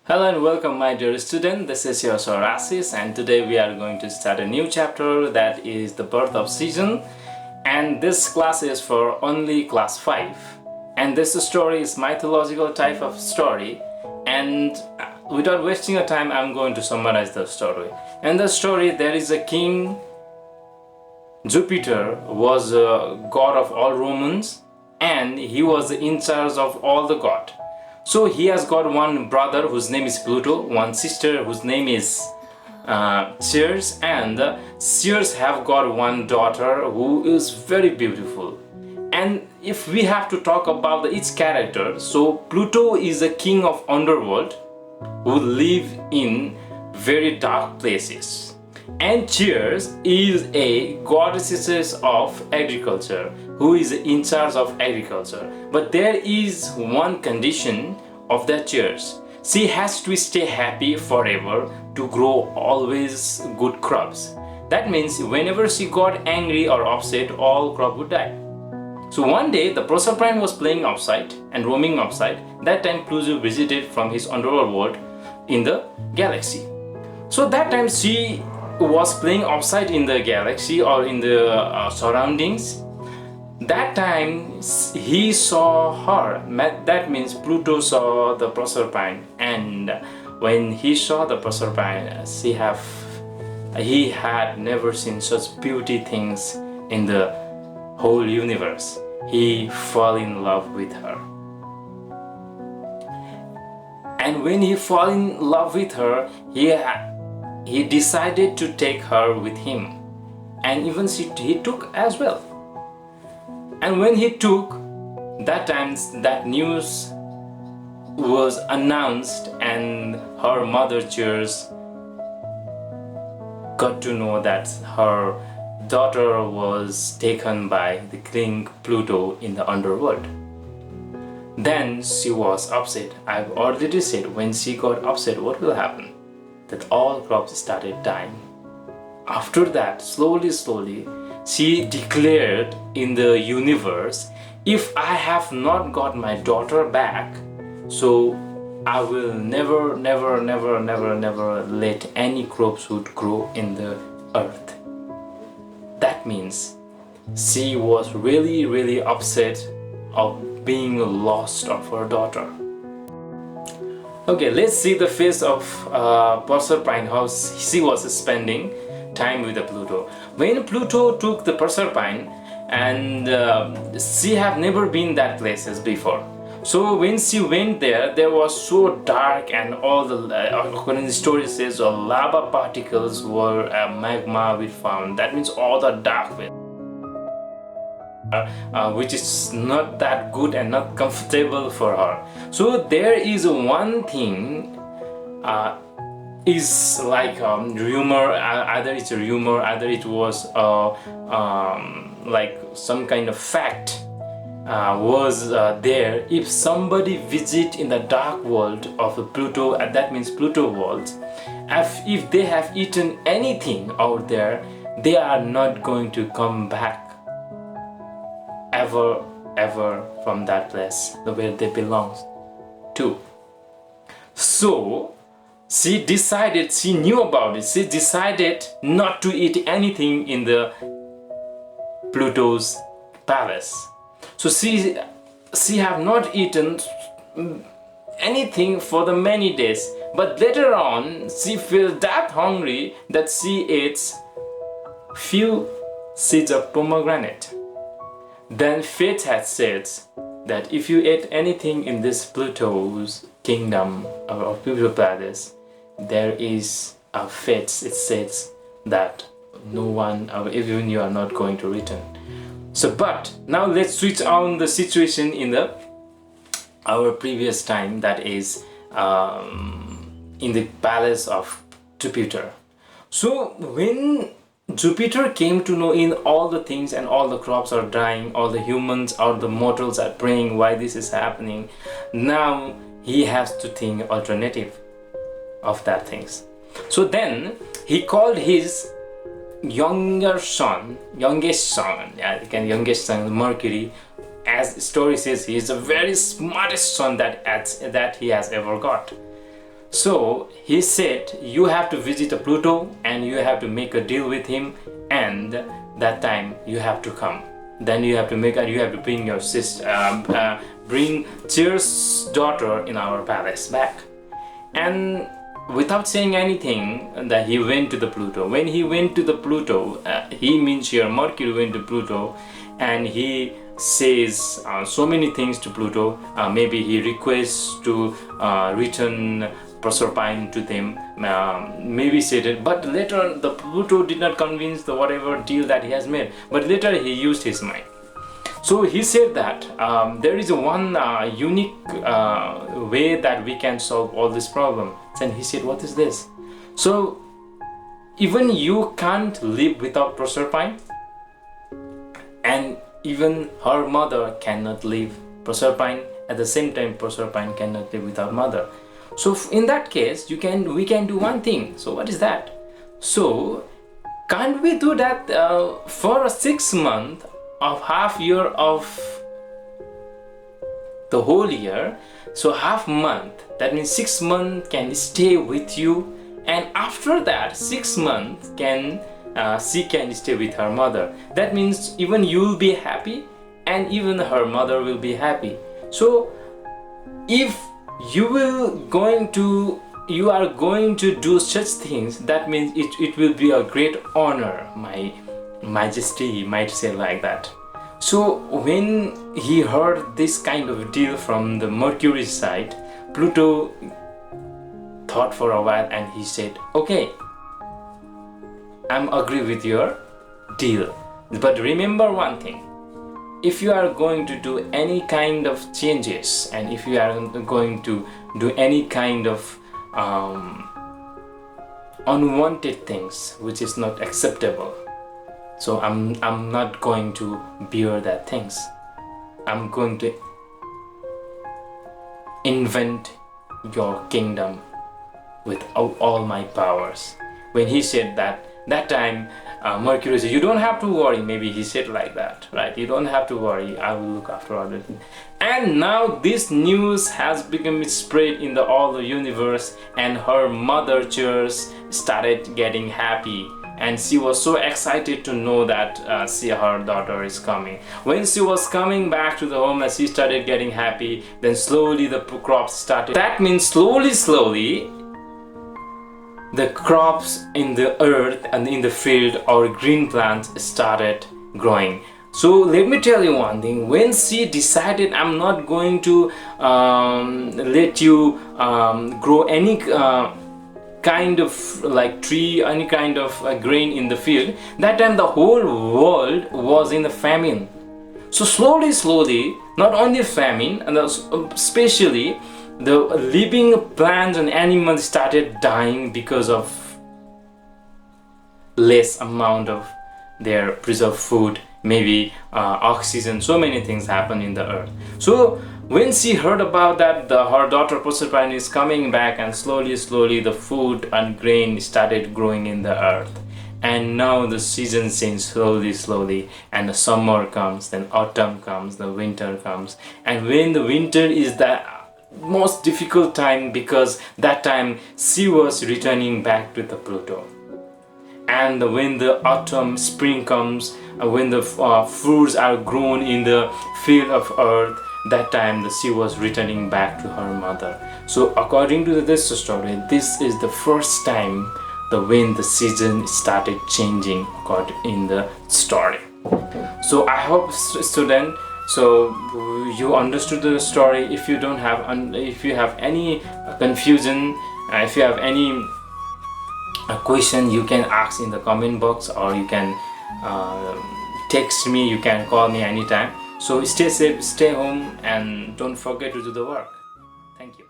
Hello and welcome my dear student, this is your Sir ASHISH and today we are going to start a new chapter that is the birth of season, and this class is for only class 5 and this story is mythological type of story, and without wasting your time I'm going to summarize the story. In the story there is a king. Jupiter was a god of all Romans and he was in charge of all the gods. So he has got one brother whose name is Pluto, one sister whose name is Ceres, and Ceres have got one daughter who is very beautiful. And if we have to talk about each character, so Pluto is a king of underworld who live in very dark places. And Ceres is a goddess of agriculture who is in charge of agriculture. But there is one condition of that Ceres. She has to stay happy forever to grow always good crops. That means whenever she got angry or upset, all crop would die. So one day the Proserpine was playing outside and roaming outside. That time Pluto visited from his underworld world in the galaxy. So that time she was playing outside in the galaxy or in the surroundings. That time he saw her. That means Pluto saw the Proserpine, and when he saw the Proserpine, he had never seen such beauty things in the whole universe. He fell in love with her. And when he fell in love with her, he decided to take her with him, and even he took as well. And when he took, that time that news was announced and her mother Ceres got to know that her daughter was taken by the king Pluto in the underworld. Then she was upset. I've already said when she got upset what will happen? That all crops started dying. After that, slowly she declared in the universe, if I have not got my daughter back, so I will never let any crops would grow in the earth. That means she was really upset of being lost of her daughter. Okay, let's see the face of Proserpine, how she was spending time with the Pluto. When Pluto took the Proserpine, and she have never been that places before. So when she went there, there was so dark, and all the according to the story says lava particles were magma we found. That means all the dark way. Which is not that good and not comfortable for her. So there is one thing is like rumor, either it's a rumor, either it was like some kind of fact was there. If somebody visit in the dark world of Pluto, that means Pluto world, if they have eaten anything out there, they are not going to come back ever from that place where they belong to. So she decided, she knew about it, she decided not to eat anything in the Pluto's palace. So she have not eaten anything for the many days, but later on she felt that hungry that she ate few seeds of pomegranate. Then fate had said that if you ate anything in this Pluto's kingdom or Pluto palace, there is a fate. It says that no one, or even you, are not going to return. So, but now let's switch on the situation in our previous time, that is in the palace of Jupiter. So when Jupiter came to know in all the things and all the crops are dying, all the humans or the mortals are praying why this is happening, now he has to think alternative of that things. So then he called his youngest son, Mercury. As story says, he is the very smartest son that he has ever got. So he said, you have to visit a Pluto and you have to make a deal with him, and that time you have to come. Then you have to bring your sister, bring Zeus' daughter in our palace back. And without saying anything, that he went to the Pluto. When he went to the Pluto, he means here Mercury went to Pluto, and he says so many things to Pluto. Maybe he requests to return Proserpine to them, maybe said it, but later the Pluto did not convince the whatever deal that he has made, but later he used his mind. So he said that there is one unique way that we can solve all this problem. And he said, what is this? So even you can't live without Proserpine, and even her mother cannot live Proserpine. At the same time, Proserpine cannot live without mother. So in that case, we can do one thing. So what is that? So can't we do that for a 6 month of half year of the whole year? So half month, that means 6 months can stay with you, and after that 6 months she can stay with her mother. That means even you will be happy and even her mother will be happy. So if you are going to do such things, that means it will be a great honor, my majesty might say like that. So when he heard this kind of deal from the Mercury side, Pluto thought for a while and he said, okay, I'm agree with your deal, but remember one thing. If you are going to do any kind of changes, and if you are going to do any kind of unwanted things which is not acceptable, so I'm not going to bear that things. I'm going to invent your kingdom with all my powers. When he said that time, Mercury said, you don't have to worry. Maybe he said like that, right? You don't have to worry, I will look after other things. And now this news has become spread in all the universe, and her mother Zeus started getting happy, and she was so excited to know that her daughter is coming. When she was coming back to the home, and she started getting happy, then slowly the crops started. That means slowly the crops in the earth and in the field or green plants started growing. So let me tell you one thing. When she decided, I'm not going to let you grow any kind of like tree, any kind of grain in the field, that time the whole world was in a famine. So slowly, not only famine, and especially the living plants and animals started dying because of less amount of their preserved food, maybe oxygen. So many things happen in the earth. So when she heard about that, her daughter Proserpine is coming back, and slowly the food and grain started growing in the earth. And now the season changes slowly, and the summer comes, then autumn comes, the winter comes. And when the winter is the most difficult time, because that time she was returning back to the Pluto. And when the autumn, spring comes, when the fruits are grown in the field of earth, that time she was returning back to her mother. So according to this story, this is the first time when the season started changing in the story. So I hope, student, so you understood the story. If you don't have, if you have any confusion, if you have any question, you can ask in the comment box, or you can text me, you can call me anytime. So stay safe, stay home, and don't forget to do the work. Thank you.